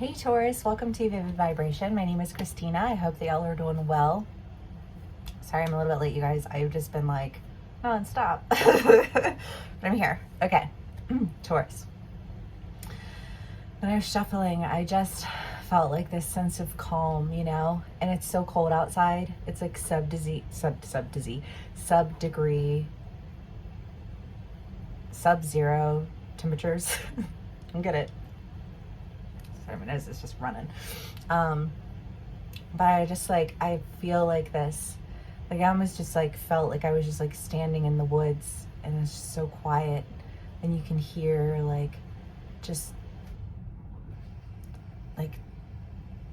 Hey Taurus, welcome to Vivid Vibration. My name is Christina. I hope that y'all are doing well. Sorry I'm a little bit late, you guys. I've just been like non-stop. But I'm here. Okay. Taurus. When I was shuffling, I just felt like this sense of calm, you know? And it's so cold outside. It's like sub-degree, sub-zero temperatures. I get it. Sorry, my nose is just running. But I feel like this, like I almost just like felt like I was just like standing in the woods and it's just so quiet and you can hear like just like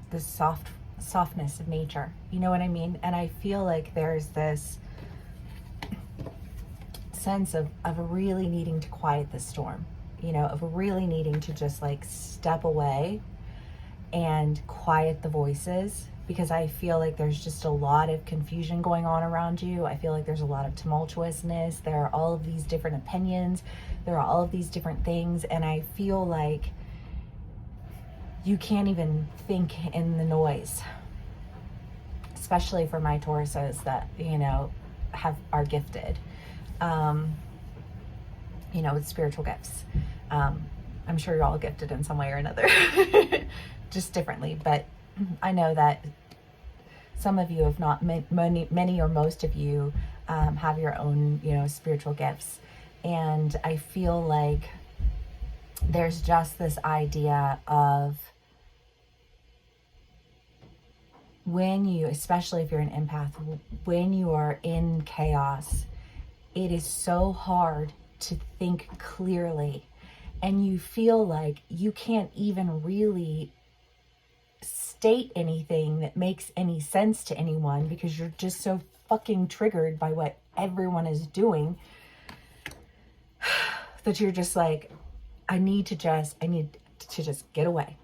the softness of nature. You know what I mean? And I feel like there's this sense of really needing to quiet the storm, you know, of really needing to just like step away and quiet the voices, because I feel like there's just a lot of confusion going on around you. I feel like there's a lot of tumultuousness. There are all of these different opinions. There are all of these different things. And I feel like you can't even think in the noise, especially for my Tauruses that, you know, are gifted, you know, with spiritual gifts. I'm sure you're all gifted in some way or another, just differently. But I know that some of you, if not many or most of you, have your own, you know, spiritual gifts. And I feel like there's just this idea of when you, especially if you're an empath, when you are in chaos, it is so hard to think clearly. And you feel like you can't even really state anything that makes any sense to anyone because you're just so fucking triggered by what everyone is doing that you're just like, I need to just get away.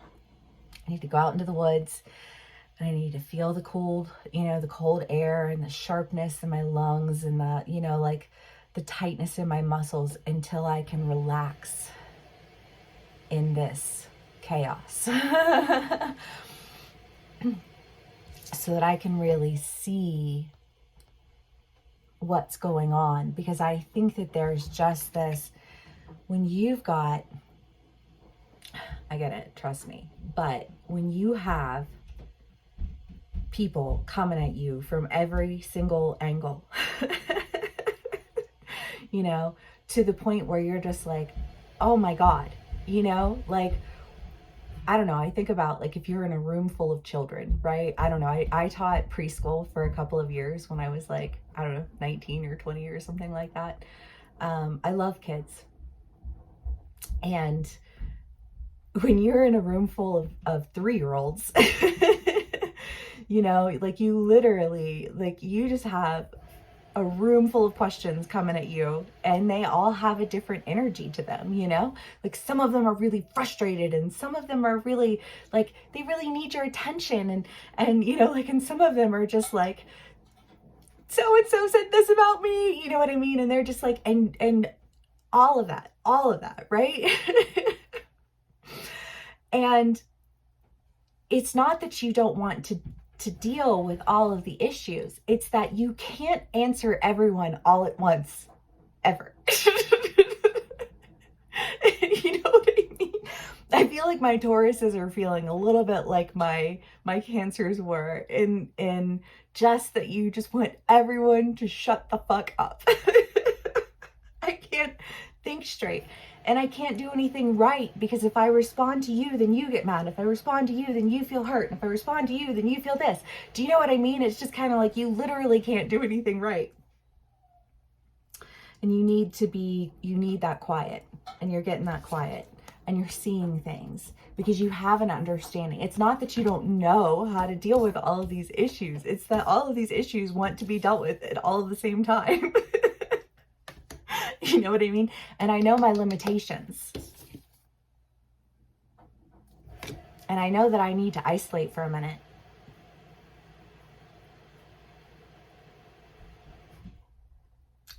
I need to go out into the woods and I need to feel the cold, you know, the cold air and the sharpness in my lungs and the, you know, like the tightness in my muscles until I can relax in this chaos. So that I can really see what's going on. Because I think that there's just this, when you've got, I get it, trust me, but when you have people coming at you from every single angle, you know, to the point where you're just like, oh my God, you know, like, I don't know, I think about like if you're in a room full of children, right? I don't know, I taught preschool for a couple of years when I was like, I don't know, 19 or 20 or something like that. I love kids. And when you're in a room full of 3-year-olds, you know, like you literally, like you just have a room full of questions coming at you and they all have a different energy to them, you know, like some of them are really frustrated and some of them are really like, they really need your attention. And, you know, like, and some of them are just like, so-and-so said this about me, you know what I mean? And they're just like, and all of that, right? And it's not that you don't want to deal with all of the issues. It's that you can't answer everyone all at once, ever. You know what I mean? I feel like my Tauruses are feeling a little bit like my Cancers were in just that you just want everyone to shut the fuck up. I can't think straight. And I can't do anything right because if I respond to you, then you get mad. If I respond to you, then you feel hurt. And if I respond to you, then you feel this. Do you know what I mean? It's just kind of like you literally can't do anything right. And you need that quiet. And you're getting that quiet. And you're seeing things because you have an understanding. It's not that you don't know how to deal with all of these issues. It's that all of these issues want to be dealt with at all at the same time. You know what I mean? And I know my limitations. And I know that I need to isolate for a minute.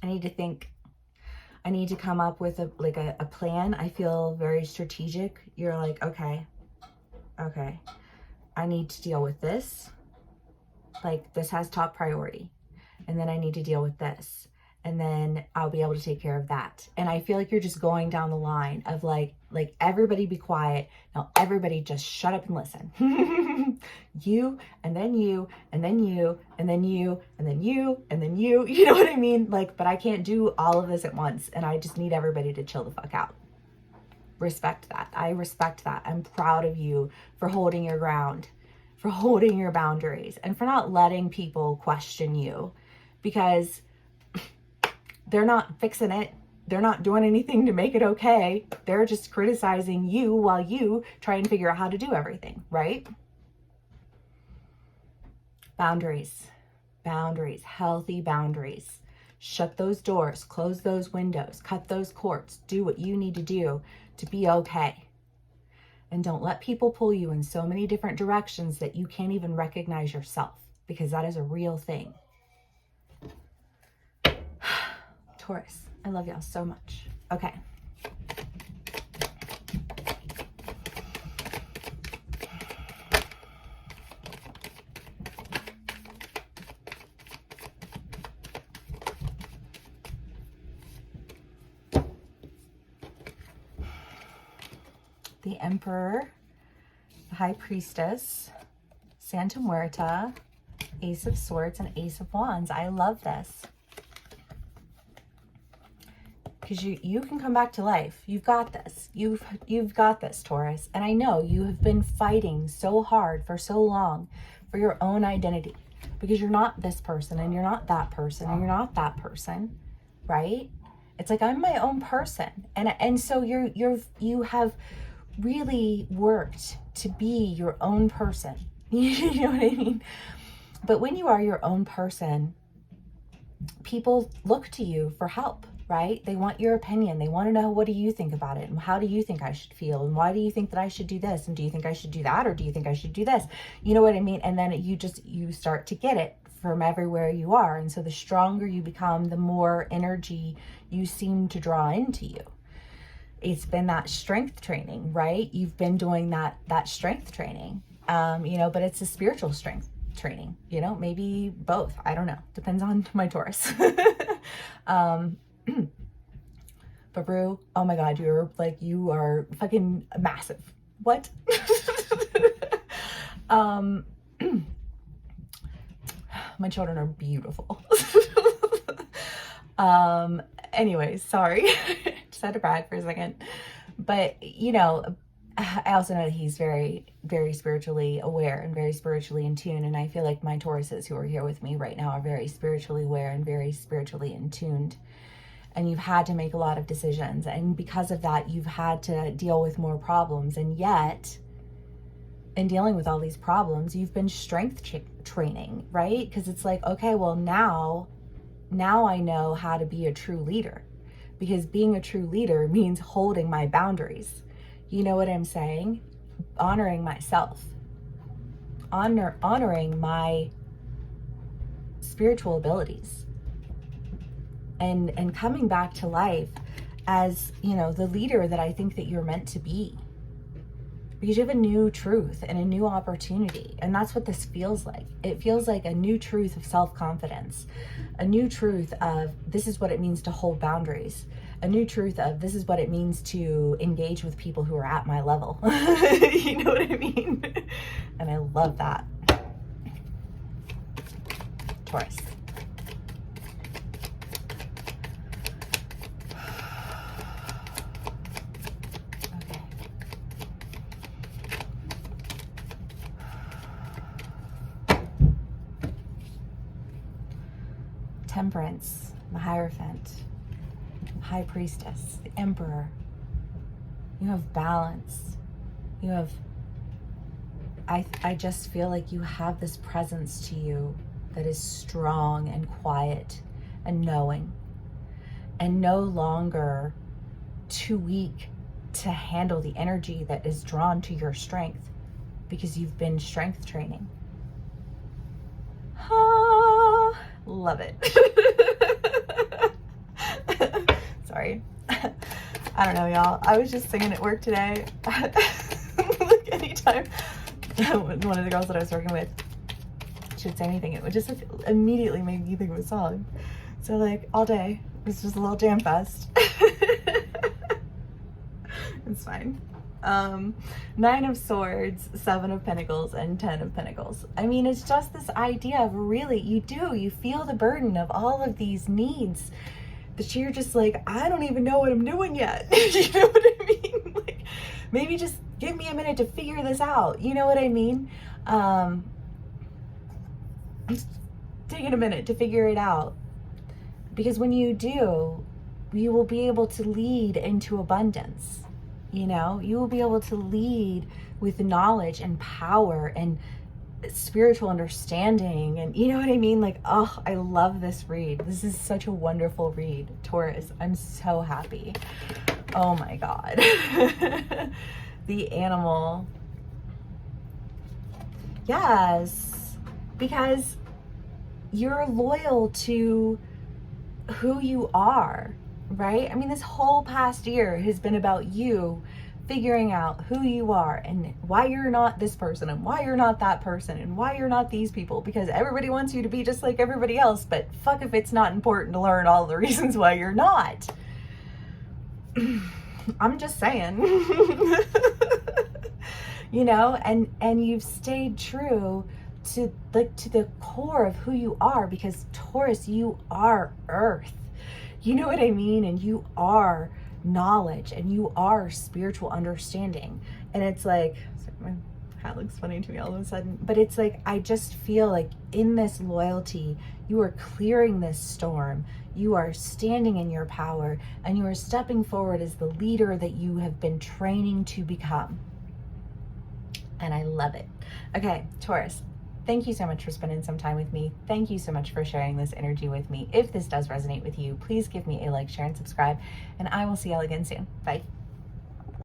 I need to think. I need to come up with a plan. I feel very strategic. You're like, okay, okay, I need to deal with this. Like, this has top priority. And then I need to deal with this. And then I'll be able to take care of that. And I feel like you're just going down the line of like everybody be quiet. Now everybody just shut up and listen. You, and then you, and then you, and then you, and then you, and then you know what I mean? Like, but I can't do all of this at once. And I just need everybody to chill the fuck out. Respect that. I respect that. I'm proud of you for holding your ground, for holding your boundaries, and for not letting people question you, because they're not fixing it. They're not doing anything to make it okay. They're just criticizing you while you try and figure out how to do everything, right? Boundaries, boundaries, healthy boundaries. Shut those doors, close those windows, cut those cords, do what you need to do to be okay. And don't let people pull you in so many different directions that you can't even recognize yourself, because that is a real thing. Taurus, I love y'all so much. Okay. The Emperor, the High Priestess, Santa Muerta, Ace of Swords, and Ace of Wands. I love this. Because you can come back to life. You've got this. You've got this, Taurus. And I know you have been fighting so hard for so long for your own identity, because you're not this person, and you're not that person, and you're not that person, right? It's like, I'm my own person. And so you have really worked to be your own person. You know what I mean? But when you are your own person, people look to you for help, right? They want your opinion. They want to know, what do you think about it? And how do you think I should feel? And why do you think that I should do this? And do you think I should do that? Or do you think I should do this? You know what I mean? And then you start to get it from everywhere you are. And so the stronger you become, the more energy you seem to draw into you. It's been that strength training, right? You've been doing that strength training, but it's a spiritual strength training, maybe both. I don't know. Depends on my Taurus. But Brew, oh my God, you are fucking massive. What? My children are beautiful. Anyways, sorry. Just had to brag for a second. But, I also know that he's very, very spiritually aware and very spiritually in tune. And I feel like my Tauruses who are here with me right now are very spiritually aware and very spiritually in tuned. And you've had to make a lot of decisions. And because of that, you've had to deal with more problems. And yet, in dealing with all these problems, you've been strength training, right? Because it's like, okay, well, now I know how to be a true leader. Because being a true leader means holding my boundaries. You know what I'm saying? Honoring myself. Honoring my spiritual abilities. And coming back to life as, the leader that I think that you're meant to be. Because you have a new truth and a new opportunity. And that's what this feels like. It feels like a new truth of self-confidence. A new truth of, this is what it means to hold boundaries. A new truth of, this is what it means to engage with people who are at my level. You know what I mean? And I love that. Taurus. Temperance, the Hierophant, High Priestess, the Emperor. You have balance. You have, I just feel like you have this presence to you that is strong and quiet and knowing, and no longer too weak to handle the energy that is drawn to your strength, because you've been strength training. Love it. Sorry. I don't know, y'all. I was just singing at work today. Like, anytime time, one of the girls that I was working with, she would say anything, it would just immediately make me think of a song. So like all day, it's just a little jam fest. It's fine. 9 of Swords, 7 of Pentacles, and 10 of Pentacles. I mean, it's just this idea of really, you feel the burden of all of these needs that you're just like, I don't even know what I'm doing yet. You know what I mean? Like, maybe just give me a minute to figure this out. You know what I mean? Just taking a minute to figure it out. Because when you do, you will be able to lead into abundance. You know, you will be able to lead with knowledge and power and spiritual understanding. And you know what I mean? Like, oh, I love this read. This is such a wonderful read, Taurus. I'm so happy. Oh my God. The animal. Yes, because you're loyal to who you are, right? I mean, this whole past year has been about you figuring out who you are and why you're not this person and why you're not that person and why you're not these people, because everybody wants you to be just like everybody else, but fuck if it's not important to learn all the reasons why you're not. I'm just saying. You know, and you've stayed true to the core of who you are, because Taurus, you are earth. You know what I mean? And you are knowledge and you are spiritual understanding. And it's like, my hat looks funny to me all of a sudden, but it's like, I just feel like in this loyalty, you are clearing this storm. You are standing in your power and you are stepping forward as the leader that you have been training to become. And I love it. Okay, Taurus, thank you so much for spending some time with me. Thank you so much for sharing this energy with me. If this does resonate with you, please give me a like, share, and subscribe, and I will see y'all again soon. Bye.